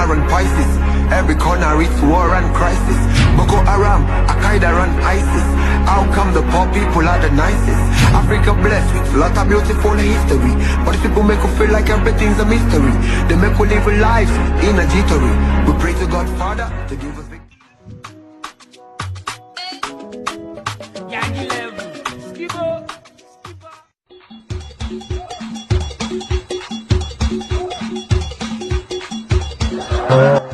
Cancer and Pisces. Every corner it's war and crisis. Boko Haram, Al-Qaeda and ISIS. How come the poor people are the nicest? Africa blessed with a lot of beautiful history, but the people make you feel like everything's a mystery. They make we live lives in a jittery. We pray to God Father to give us victory. Oh.